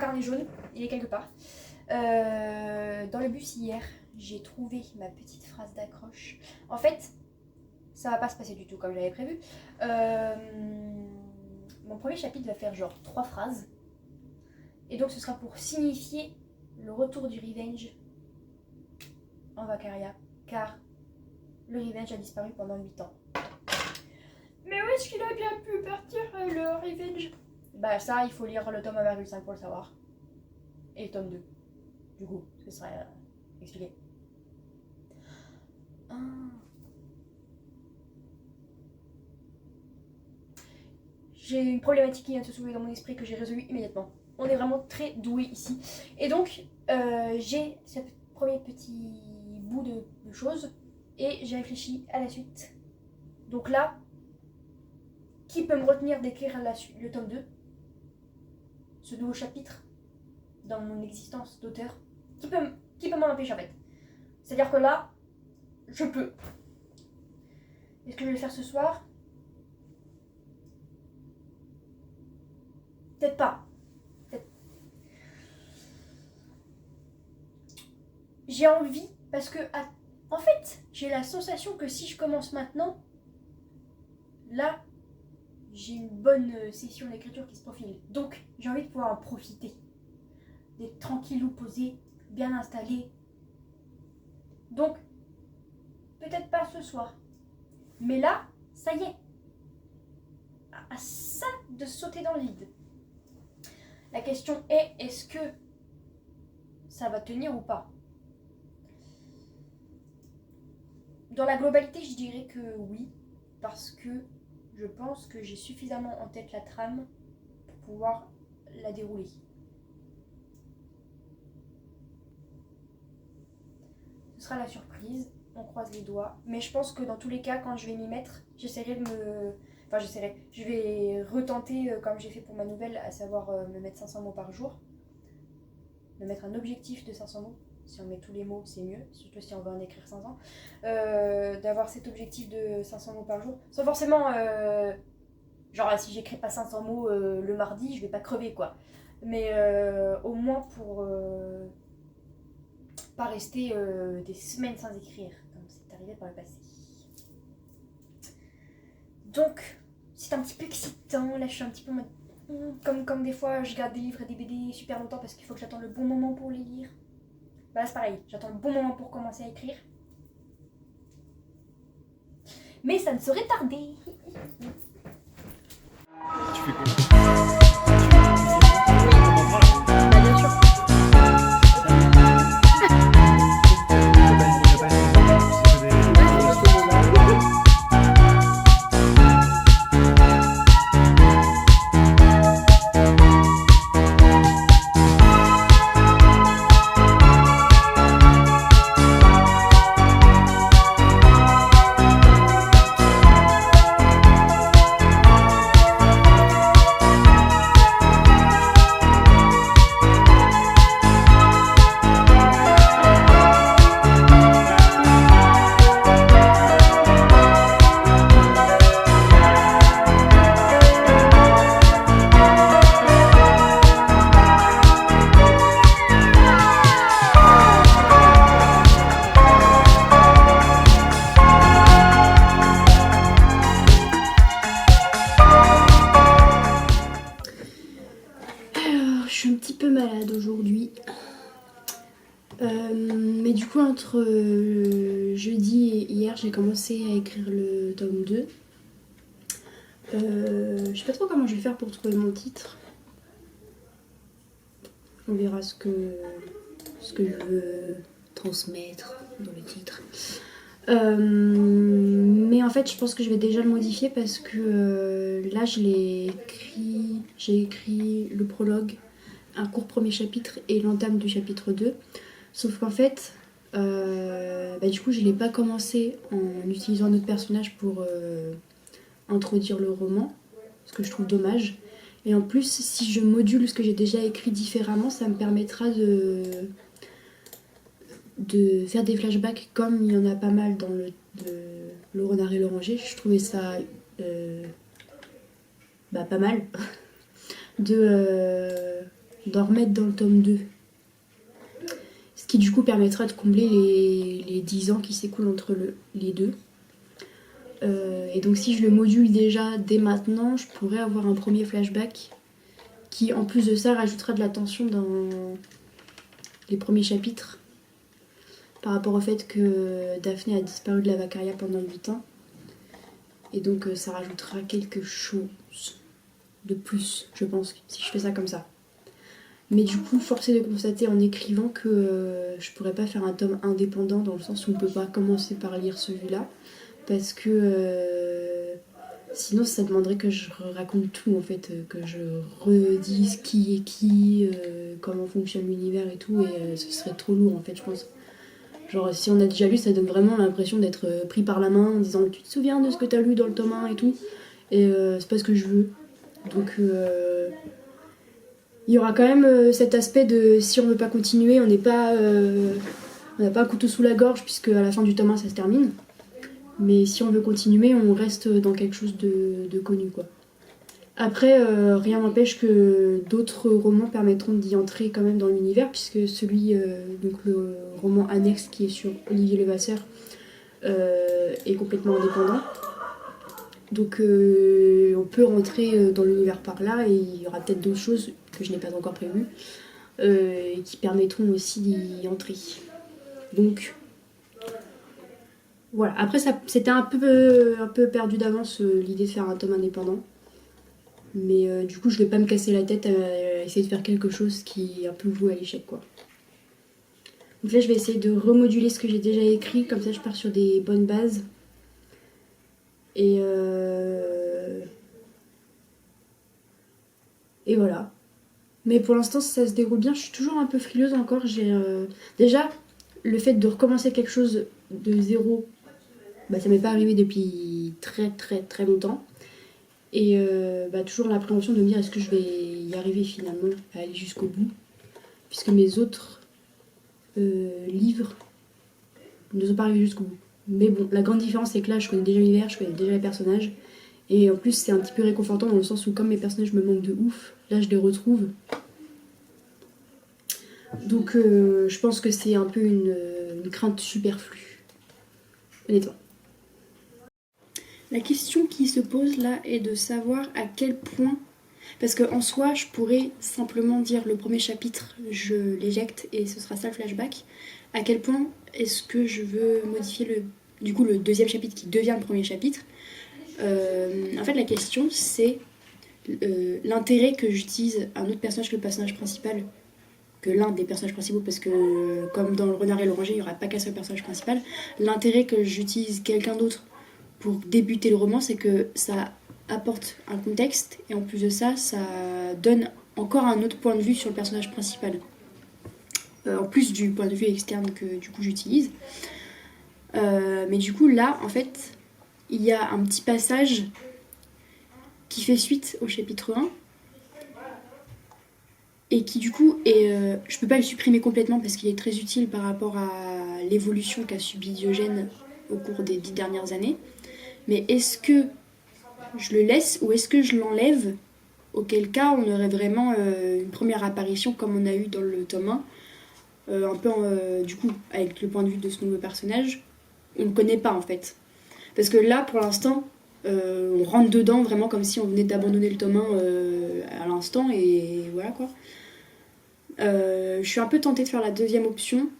carnet jaune, il est quelque part. Dans le bus hier, j'ai trouvé ma petite phrase d'accroche. En fait, ça va pas se passer du tout comme j'avais prévu. Mon premier chapitre va faire genre 3 phrases. Et donc ce sera pour signifier le retour du Revenge en Vacaria. Car le Revenge a disparu pendant 8 ans. Mais où est-ce qu'il a bien pu partir le Revenge? Bah ça, il faut lire le tome 1,5 pour le savoir. Et le tome 2. Du coup, ce sera expliqué. J'ai une problématique qui vient de se soulever dans mon esprit que j'ai résolue immédiatement. On est vraiment très doué ici. Et donc, j'ai ce premier petit bout de choses et j'ai réfléchi à la suite. Donc là, qui peut me retenir d'écrire le tome 2? Ce nouveau chapitre dans mon existence d'auteur? Qui peut m'en empêcher en fait? C'est-à-dire que là, je peux. Est-ce que je vais le faire ce soir? Peut-être pas. J'ai envie parce que, en fait, j'ai la sensation que si je commence maintenant, là, j'ai une bonne session d'écriture qui se profile. Donc, j'ai envie de pouvoir en profiter. D'être tranquillou, posé, bien installé. Donc, peut-être pas ce soir. Mais là, ça y est. À ça de sauter dans le vide. La question est, est-ce que ça va tenir ou pas? Dans la globalité, je dirais que oui, parce que je pense que j'ai suffisamment en tête la trame pour pouvoir la dérouler. Ce sera la surprise, on croise les doigts. Mais je pense que dans tous les cas, quand je vais m'y mettre, je vais retenter comme j'ai fait pour ma nouvelle, à savoir me mettre 500 mots par jour. Me mettre un objectif de 500 mots. Si on met tous les mots, c'est mieux, surtout si on veut en écrire 500. D'avoir cet objectif de 500 mots par jour. Sans forcément, genre si j'écris pas 500 mots le mardi, je vais pas crever quoi. Mais au moins pour pas rester des semaines sans écrire, comme c'est arrivé par le passé. Donc, c'est un petit peu excitant. Là, je suis un petit peu comme des fois, je garde des livres et des BD super longtemps parce qu'il faut que j'attende le bon moment pour les lire. Bah là, c'est pareil. J'attends le bon moment pour commencer à écrire. Mais ça ne saurait tarder. Tu fais quoi? Bah, bien sûr. Je suis un petit peu malade aujourd'hui. Mais du coup, entre jeudi et hier, j'ai commencé à écrire le tome 2. Je sais pas trop comment je vais faire pour trouver mon titre. On verra ce que je veux transmettre dans le titre. Mais en fait, je pense que je vais déjà le modifier parce que là, j'ai écrit le prologue, un court premier chapitre et l'entame du chapitre 2. Sauf qu'en fait, du coup, je l'ai pas commencé en utilisant notre personnage pour introduire le roman, ce que je trouve dommage. Et en plus, si je module ce que j'ai déjà écrit différemment, ça me permettra de faire des flashbacks comme il y en a pas mal dans le Renard et l'Oranger. Je trouvais ça pas mal de d'en remettre dans le tome 2. Ce qui du coup permettra de combler les 10 ans qui s'écoulent entre les deux. Et donc si je le module déjà dès maintenant, je pourrais avoir un premier flashback qui en plus de ça rajoutera de la tension dans les premiers chapitres par rapport au fait que Daphné a disparu de la Vacaria pendant 8 ans. Et donc ça rajoutera quelque chose de plus, je pense, si je fais ça comme ça. Mais du coup, force est de constater en écrivant que je pourrais pas faire un tome indépendant dans le sens où on peut pas commencer par lire celui-là. Parce que sinon ça demanderait que je raconte tout en fait, que je redise qui est qui, comment fonctionne l'univers et tout, et ce serait trop lourd en fait je pense. Genre si on a déjà lu, ça donne vraiment l'impression d'être pris par la main en disant tu te souviens de ce que t'as lu dans le tome 1 et tout, et c'est pas ce que je veux. Donc il y aura quand même cet aspect de si on veut pas continuer, on n'a pas un couteau sous la gorge puisque à la fin du tome 1 ça se termine. Mais si on veut continuer, on reste dans quelque chose de connu, quoi. Après, rien n'empêche que d'autres romans permettront d'y entrer quand même dans l'univers, puisque celui, donc le roman annexe qui est sur Olivier Levasseur, est complètement indépendant. Donc on peut rentrer dans l'univers par là, et il y aura peut-être d'autres choses que je n'ai pas encore prévues, et qui permettront aussi d'y entrer. Donc voilà, après c'était un peu perdu d'avance l'idée de faire un tome indépendant. Mais du coup je vais pas me casser la tête à essayer de faire quelque chose qui est un peu voué à l'échec, quoi. Donc là je vais essayer de remoduler ce que j'ai déjà écrit, comme ça je pars sur des bonnes bases. Et voilà. Mais pour l'instant ça se déroule bien, je suis toujours un peu frileuse encore. Déjà le fait de recommencer quelque chose de zéro, bah, ça m'est pas arrivé depuis très très très longtemps. Et toujours l'appréhension de me dire est-ce que je vais y arriver finalement à aller jusqu'au bout, puisque mes autres livres ne sont pas arrivés jusqu'au bout. Mais bon, la grande différence c'est que là je connais déjà l'univers, je connais déjà les personnages, et en plus c'est un petit peu réconfortant dans le sens où comme mes personnages me manquent de ouf, là je les retrouve. Donc je pense que c'est un peu une crainte superflue, honnêtement. La question qui se pose là est de savoir à quel point, parce qu'en soi je pourrais simplement dire le premier chapitre, je l'éjecte et ce sera ça le flashback. À quel point est-ce que je veux modifier le deuxième chapitre qui devient le premier chapitre. En fait la question c'est l'intérêt que j'utilise un autre personnage que le personnage principal, que l'un des personnages principaux, parce que comme dans Le Renard et l'Oranger il n'y aura pas qu'un seul personnage principal. L'intérêt que j'utilise quelqu'un d'autre pour débuter le roman, c'est que ça apporte un contexte et en plus de ça, ça donne encore un autre point de vue sur le personnage principal. En plus du point de vue externe que du coup j'utilise. Mais du coup là, en fait, il y a un petit passage qui fait suite au chapitre 1 et qui du coup je peux pas le supprimer complètement parce qu'il est très utile par rapport à l'évolution qu'a subi Diogène au cours des 10 dernières années. Mais est-ce que je le laisse ou est-ce que je l'enlève? Auquel cas on aurait vraiment une première apparition comme on a eu dans le tome 1, un peu du coup avec le point de vue de ce nouveau personnage. On ne connaît pas en fait. Parce que là pour l'instant on rentre dedans vraiment comme si on venait d'abandonner le tome 1 à l'instant et voilà quoi. Je suis un peu tentée de faire la deuxième option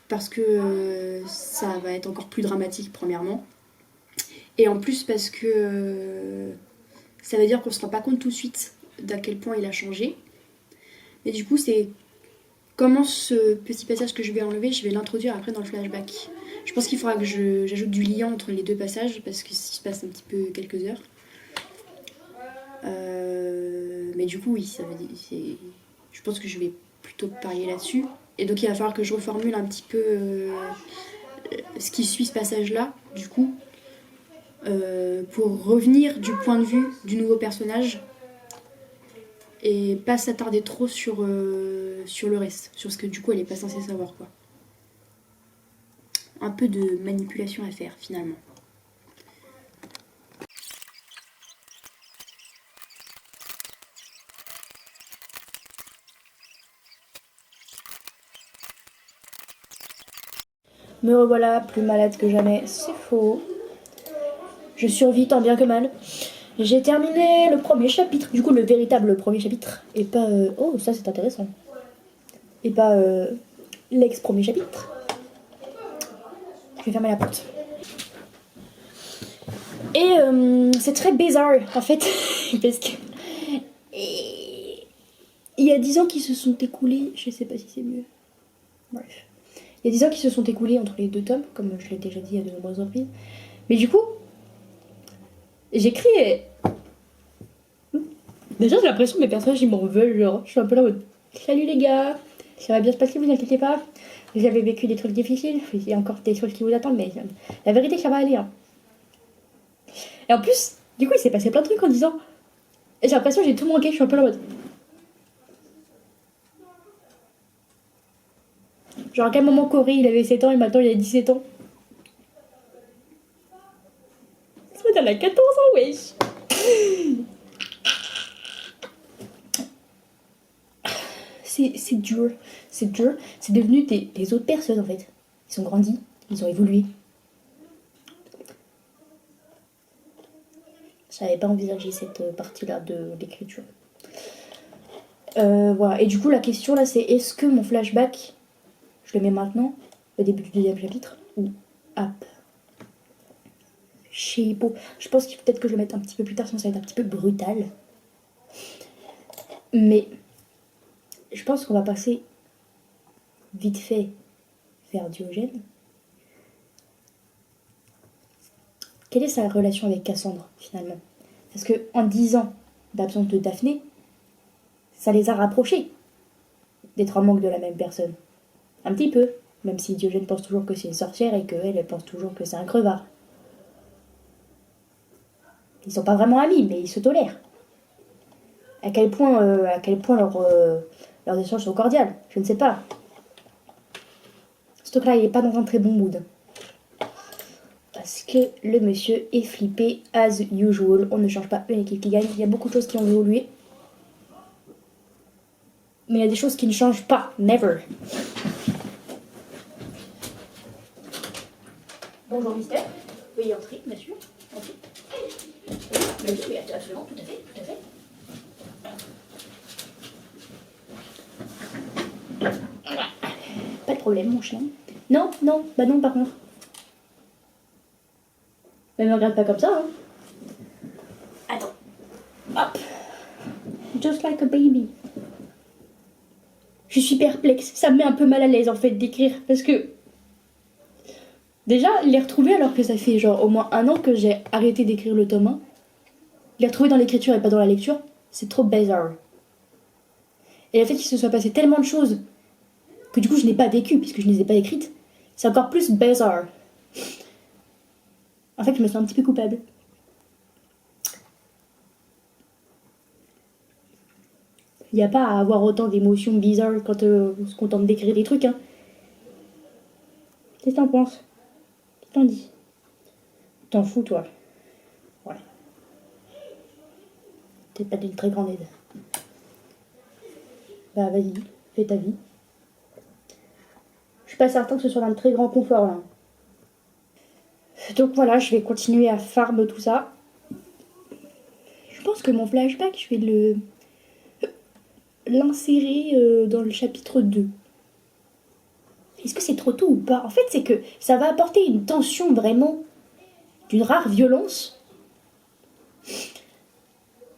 parce que ça va être encore plus dramatique premièrement. Et en plus parce que ça veut dire qu'on se rend pas compte tout de suite d'à quel point il a changé. Et du coup, c'est comment ce petit passage que je vais enlever, je vais l'introduire après dans le flashback. Je pense qu'il faudra que j'ajoute du lien entre les deux passages parce qu'il se passe un petit peu quelques heures. Mais du coup, oui, ça veut dire, je pense que je vais plutôt parier là-dessus. Et donc, il va falloir que je reformule un petit peu ce qui suit ce passage-là, du coup. Pour revenir du point de vue du nouveau personnage et pas s'attarder trop sur le reste, sur ce que du coup elle est pas censée savoir quoi. Un peu de manipulation à faire finalement. Me revoilà, plus malade que jamais. C'est faux. Je survis tant bien que mal. J'ai terminé le premier chapitre. Du coup, le véritable premier chapitre. Et pas... Oh, ça c'est intéressant. Et pas l'ex-premier chapitre. Je vais fermer la porte. Et c'est très bizarre, en fait. Parce que... Il y a 10 ans qui se sont écoulés. Je sais pas si c'est mieux. Bref. Il y a 10 ans qui se sont écoulés entre les deux tomes, comme je l'ai déjà dit à de nombreuses reprises. Mais du coup, j'écris et... Déjà, j'ai l'impression que mes personnages, ils m'en veulent, genre. Je suis un peu là en mode... Salut les gars, ça va bien se passer, vous inquiétez pas. Vous avez vécu des trucs difficiles, il y a encore des choses qui vous attendent, mais la vérité, ça va aller. Hein. Et en plus, du coup, il s'est passé plein de trucs en disant... Et j'ai l'impression que j'ai tout manqué, je suis un peu là en mode... Genre, à quel moment Corey, il avait 7 ans et maintenant il a 17 ans. Elle a 14 ans, wesh. C'est dur. C'est dur. C'est devenu des autres personnes, en fait. Ils ont grandi. Ils ont évolué. J'avais pas envisagé cette partie-là de l'écriture. Voilà. Et du coup, la question, là, c'est est-ce que mon flashback, je le mets maintenant, au début du deuxième chapitre, ou après? Chez Hippo. Je pense qu'il faut peut-être que je le mette un petit peu plus tard, sinon ça va être un petit peu brutal. Mais je pense qu'on va passer vite fait vers Diogène. Quelle est sa relation avec Cassandre, finalement? Parce que en 10 ans d'absence de Daphné, ça les a rapprochés d'être en manque de la même personne. Un petit peu, même si Diogène pense toujours que c'est une sorcière et qu'elle, elle pense toujours que c'est un crevard. Ils sont pas vraiment amis, mais ils se tolèrent. À quel point leurs échanges sont cordiales, je ne sais pas. Ce truc-là, il est pas dans un très bon mood. Parce que le monsieur est flippé, as usual. On ne change pas une équipe qui gagne. Il y a beaucoup de choses qui ont évolué. Mais il y a des choses qui ne changent pas. Never. Bonjour, mystère. Veuillez entrer, bien sûr. Entrez. Oui, absolument, tout à fait, tout à fait. Pas de problème, mon chien. Non, non, bah non, par contre. Mais me regarde pas comme ça, hein. Attends. Hop. Just like a baby. Je suis perplexe. Ça me met un peu mal à l'aise, en fait, d'écrire. Parce que... Déjà, les retrouver alors que ça fait genre au moins 1 an que j'ai arrêté d'écrire le tome 1. Les retrouver dans l'écriture et pas dans la lecture, c'est trop bizarre. Et le fait qu'il se soit passé tellement de choses que du coup je n'ai pas vécu puisque je ne les ai pas écrites, c'est encore plus bizarre. En fait, je me sens un petit peu coupable. Il n'y a pas à avoir autant d'émotions bizarres quand on se contente d'écrire des trucs, hein. Qu'est-ce que t'en penses? Qu'est-ce que t'en dis? T'en fous, toi? Ouais. T'es pas d'une très grande aide. Bah, vas-y, fais ta vie. Je suis pas certain que ce soit d'un très grand confort, là. Donc voilà, je vais continuer à farm tout ça. Je pense que mon flashback, je vais l'insérer dans le chapitre 2. Est-ce que c'est trop tôt ou pas? En fait, c'est que ça va apporter une tension vraiment d'une rare violence.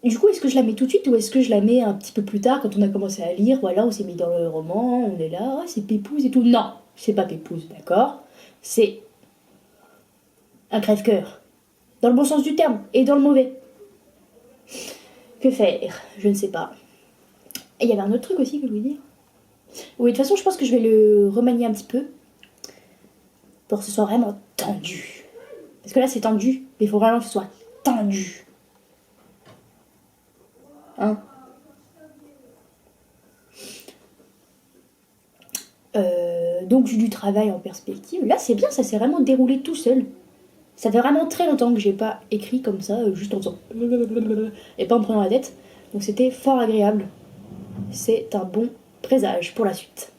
Du coup, est-ce que je la mets tout de suite ou est-ce que je la mets un petit peu plus tard quand on a commencé à lire? Voilà, on s'est mis dans le roman, on est là, c'est Pépouze et tout. Non, c'est pas Pépouze, d'accord? C'est un crève-cœur. Dans le bon sens du terme et dans le mauvais. Que faire? Je ne sais pas. Et il y avait un autre truc aussi que je voulais dire. Oui, de toute façon, je pense que je vais le remanier un petit peu pour que ce soit vraiment tendu. Parce que là, c'est tendu, mais il faut vraiment que ce soit tendu. Hein? Donc, j'ai du travail en perspective. Là, c'est bien, ça s'est vraiment déroulé tout seul. Ça fait vraiment très longtemps que j'ai pas écrit comme ça, juste en faisant et pas en prenant la tête. Donc, c'était fort agréable. C'est un bon présage pour la suite.